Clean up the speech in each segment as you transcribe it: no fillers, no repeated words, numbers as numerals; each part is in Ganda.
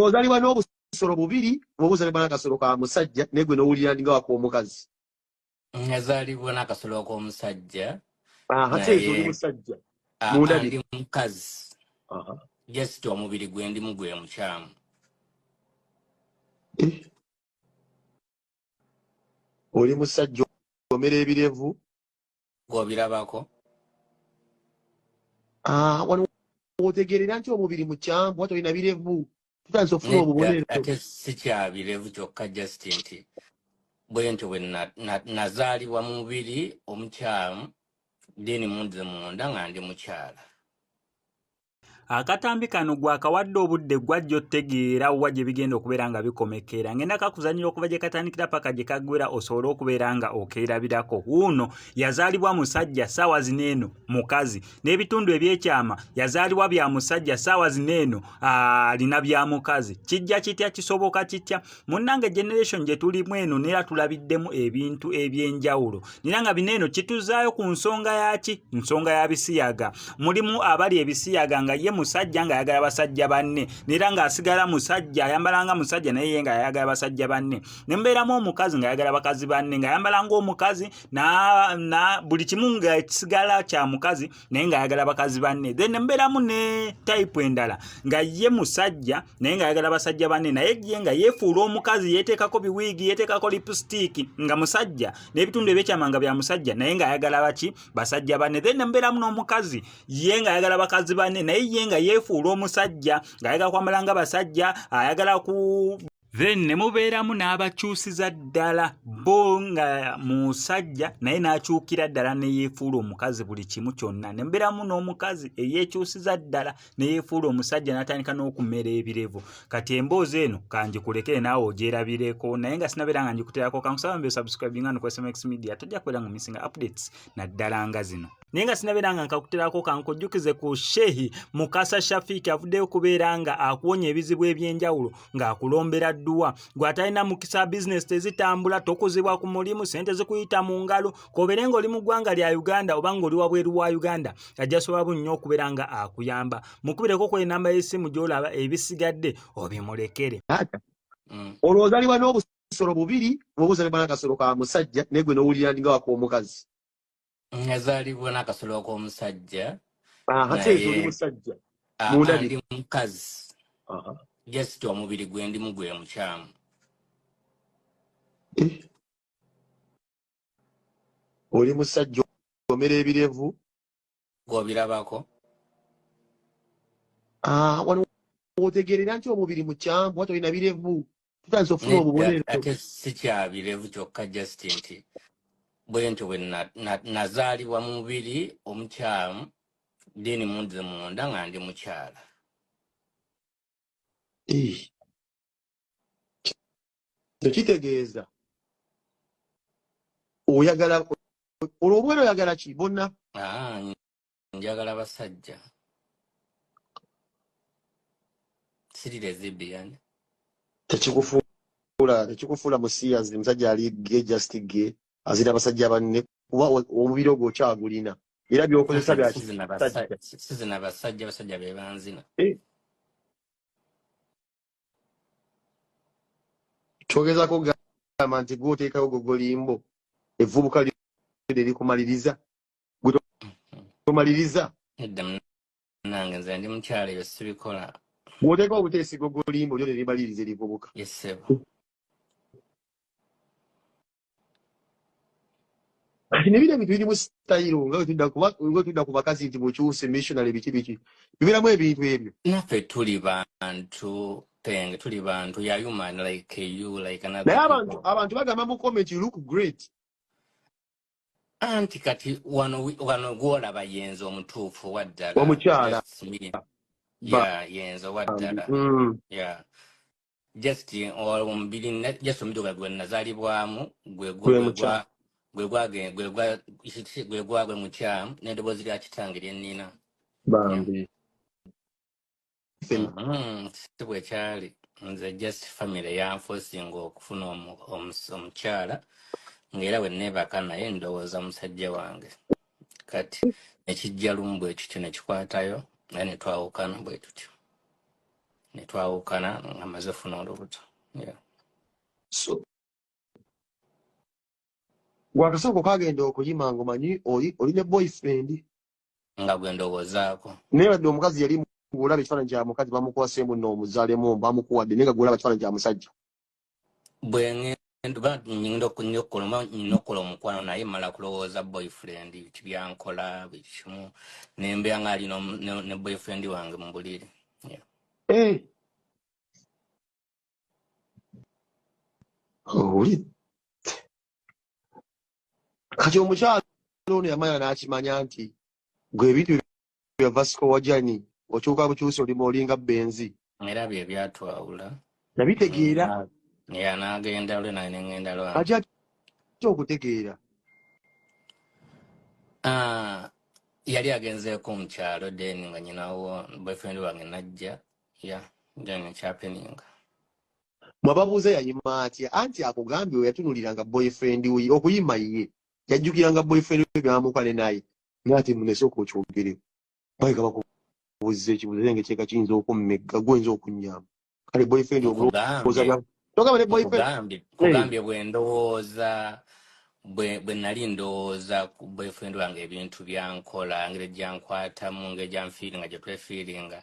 olwozalibwa n'obusolo bubiri obuzalibwa n'akasolo ka musajja naye gwe n'owulira nga wak'omukazi. Yazaalibwa n'akasolo k'omusajja Ate oli musajja mundabire. ndi mukazi. Just omubiri gwe ndimu gwe mukyamu. Oli musajja omera ebirevu Gw'obirabako. wano otegeerera nti omubiri mukyamu wati olina birevu tutandise okufuna obubonero. Ate si kya birevu kyokka just nti bwe ntyo bwe nazaalibwa mu mubiri omukyamu then munze munda nga ndi mukyala. Akatambi kano gwakawadde obudde gwajja otegeera wa gye bigenda okubeera nga bikomekera. Ngenda kakuzanira okuva gye katandikira paka gye kaggwera osobole okubeera nga okeerabirako. Wuuno yazaalibwa musajja ssaawa zineeno mukazi, n'ebitundu ebyekyama yazaalibwa bya musajja ssaawa zineeno alina bya mukazi. Kijja kitya kisoboka kitya? Munnange generation gye tulimu eno neera tulabiddemu ebintu eby'enjawulo. Nera nga bineeno kituzaayo ku nsonga yaki? Nsonga ya bisiyaga. Mulimu abali ebisiyaga nga ye musajja nga ayagala basajja banne, nera nga asigala musajja ayambalanga musajja naye ye nga ayagala basajja banne. Ne mbeeramu omukazi nga ayagala bakazi banne nga ayambalanga omukazi na buli kimu nga kisigala kya mukazi naye nga ayagala bakazi banne. Then ne mbeeramu ne type endala nga ye musajja naye nga ayagala basajja banne naye ye nga yeefuula omukazi, yeeteekako biwiigi, yeeteekako lipstick nga musajja n'ebitundu ebyekyama nga bya musajja naye nga ayagala baki? Basajja banne. Then ne mbeeramu n'omukazi ye nga ayagala bakazi banne naye ye nga yeefuula omusajja ng'ayagala kwambala nga basajja, ayagala ku then ne mubeeramu n'abakyusiza ddala bo nga musajja naye n'akyukira ddala ne yeefuula omukazi buli kimu kyonna. Ne mbeeramu n'omukazi eyeekyusiza ddala ne yeefuula omusajja n'atandika n'okumera ebirevu. Kati emboozi eno kangikulekere naawe ogyerabireko, naye nga sinabeera nga njikuteerako. Kankusaba mbe subscribinga no ku SMX Media tojja kubeera nga missing updates naddala nga zino. Naye nga sinabeera nga nkakuteerako kankujjukize ku Shehi Mukasa Shafiki avuddeyo kubeera nga akuwonya ebizibu eby'enjawulo ng'akulombera dduwa. Gw'atalina mukisa business tezitambula, tokuzibwa ku mulimu, sente zikuyita mu ngalo, kobeere ng'oli mu ggwanga lya Uganda oba ng'oli wabweru wa Uganda, ajja sobola nnyo okubeera nga akuyamba. Mukubireko ku enamba y'essimu gy'olaba, ebisigadde obimulekere. Olwozalibwa n'obusolo bubiri obuzalibwa n'akasolo ka musajja naye gwe n'owulira nga wak'omukazi. Yazaalibwa n'akasolo k'omusajja Ate oli musajja ndi mukazi. Just omubiri gwe ndimu gwe mukyamu. Oli musajja omera ebirevu Gw'obirabako. wano otegeerera nti omubiri mukyamu wati olina birevu tutandise okufuna obubonero. Ate si kya birevu kyokka just nti bwe ntyo bwe nazaalibwa mu mubiri omukyamu then munze munda nga ndi mukyala. Tekitegeeza oyagala olw'obwera oyagala ki bonna? Njagala basajja. Siri lesbian. Tekikufuula musiyazi musajja ali gay just gay azira abasajja banne kuba omubiri ogwo okyagulina era by'okozesa bya sizina basajja be banzina. Kyogezako gamba nti gw'oteekayo gogolimbo evvubuka lirikumaliriza gwe tomaliriza. Edda nange nze ndi mukyala ebyo sibikola. Bw'oteekawo obuteesi gogolimbo lyo lirimaliriza erivubuka. Yesebo. Nebira ebintu birimu sitayiro nga tudda ku bakazi nti mukyuse missionary biki bibeeramu ebintu ebyo. Naffe tuli bantu penge, tuli bantu ya human like you like another. Naye abantu bagamba mu comment you look great. Anti kati wano gwolaba yenzo omutuufu waddala. Omukyala. Yenzo waddala. Just omubiri just omudduga gwe nazaalibwamu gwe mukyamu n'eddoboozi lya kitange lye nnina. Bambi. Si bwe kyali nze just family yanforcinga okufuna omukyala ng'era bwe neebaka naye ndowooza musajja wange. Kati nekijja lumu bwe kityo ne kikwatayo naye ne twawukana bwe tutyo. ne twawukana nga maze funa olubuto. Yeah. So gwakasoko kagenda okuyima ngomanyi oli ne boyfriend Nga gwe ndowoozaako. naye wadde omukazi yali ng'olaba ekifaananyi kya mukazi bamukwasemu nno omuzaalemu bamukuwadde naye nga gwolaba ekifaananyi kya musajja. Bwe ngenda okukola omukwano naye mala kulowooza boyfriend kibyankola buli kimu nembeera nga ali ne boyfriend wange mu buliri. Yeah. Oli kati omukyalo ono yamanya n'akimanya nti gwe ebintu bya Vasco Wajani okyuka bukyusi olinga benzi. Era bye byatwawula. Nabitegeera. Yeah, n'agenda lwe naye n'engenda lwange. Ajja okutegeera. Yali agenzeeko mu kyalo then nga nyinawo boyfriend wange najja. Yeah, then it's happening. Mwababuuza yayima atya anti akugambye we yatunuliranga boyfriend we okuyima ye yajjukiranga boyfriend we byamukwane naye nati munesoko okyogere bayika bakubuuza ekibuuzo nge kyeka kiyinza okummegga gwenza okunyamba kale boyfriend obuoza togamba ne boyfriend kugambye bwe ndowooza bwe nali ndowooza ku boyfriend wange ebintu byankola ngeri gyankwatamu ngeri gyanfiiringa gye twefiiringa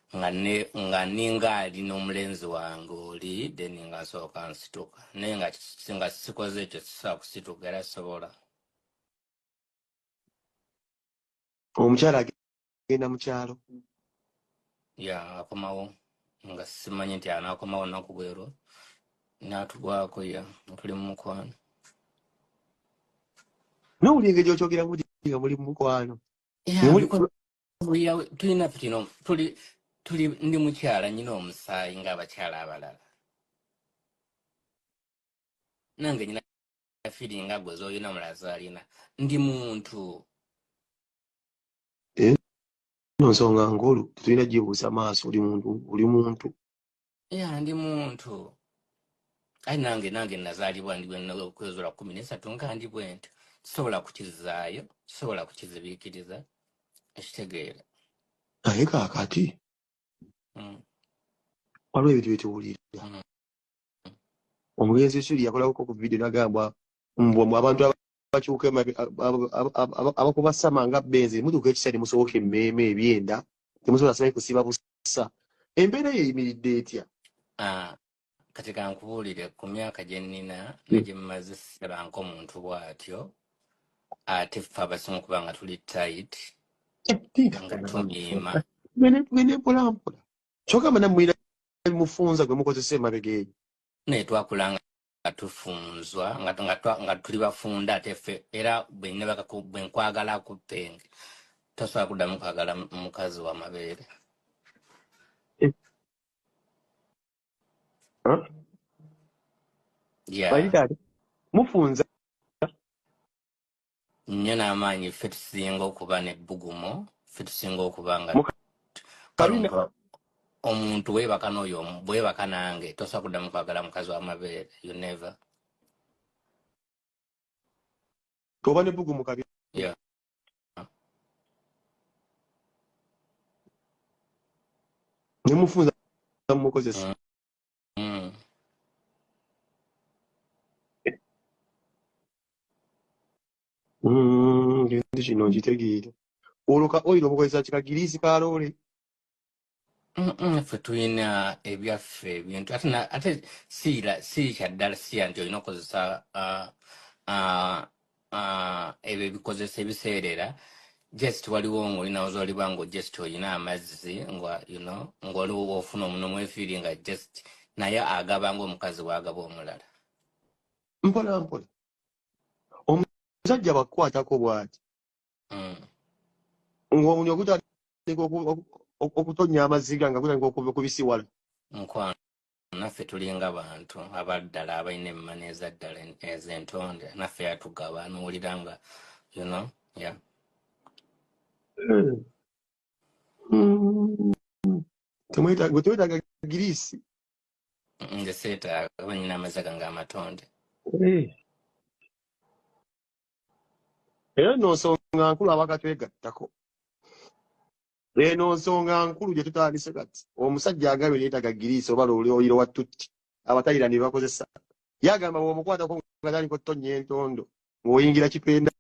nga ninga ali n'omulenzi wange oli then nga nsooka nsituka naye nga sikoze ekyo sisobola kusituka era sobola. Omukyala agenda mu kyalo akomawo nga simanyi nti anaakomawo nnaku bwero n'atugwako tuli mu mukwano. n'owulinga gyokyogeramu nga muli mu mukwano tulina kino tuli ndi mukyala nyina omusaayi ng'abakyala abalala nange nyina fiiringa gwe z'olina mulaza alina ndi muntu. ino nsonga nkulu tulina gyebuusa maaso oli muntu. Ndi muntu. Ayi nange nazaalibwa ndi okwezola 13 nga ndi bwentyo sobola kukizaayo sobola kukizibiikiriza ekitegeera. Naye kaakati waliwo ebintu byetuwulira. Omugenzi Suli yakolako ku vidiyo nagamba abantu abakyuka abakuba sama nga benzi mutuuka ekisaani musoboka emmeeme ebyenda temusobola simanyi kusiba busa embeera eyo eyimiridde etya? Kati kankubuulire ku myaka gye nnina negye mmaze siraba nk'omuntu bw'atyo ate ffe abasinga okuba nga tuli tight nga tumiima gwene mpolampola kyogamba nammwina bimufunza gwe mukozesa emabega eyo naye twakula nga tufunzwa nga tuli bafunda ate ffe era bwe nkwagala akuppenge tosobola kuddamu kwagala mukazi w'amabeere. Mufunza nnyo n'amaanyi ffe tusinga okuba n'ebbugumo ffe tusinga okuba nga omuntu weebaka n'oyo bwebaka nange tosobola kuddamu kwagala mukazi w'amabeere you never. Oba n'ebbugumu kabi. Nemufunza mukozesa. Ndi kino nkitegeera. Olwo oyiro mukozesa kikagiriisi ka loole. Ffe tulina ebyaffe ebintu ate si kyaddala siya nti olina okukozesa ebyo ebikozesa ebiseerera just waliwo ng'olina zoliba nga just olina amazzi ng'oliwo ofuna omuno mwefiiri nga just naye agaba ng'omukazi bw'agaba omulala. Mpola mpola omusajja bakukwatako bw'ati ng'omunywa gutandika okutonya amaziga nga gutandika okubisiwala. Nkwano naffe tulinga bantu abaddala abalina emmani ezaddala ez'entonde naffe yatugaba n'owulira nga Temwetaaga giriisi? Nze seetaaga kuba nyina amazzi gange amatonde. Era nno nsonga nkulu abakatwegattako. eno nsonga nkulu gye tutandise kati omusajja agambye yeetaga giriisi oba lolyoyiro wattutti abatayira ne bakozesa yagamba bw'omukwatako nga taliko ttonnya entondo ng'oyingira kipenda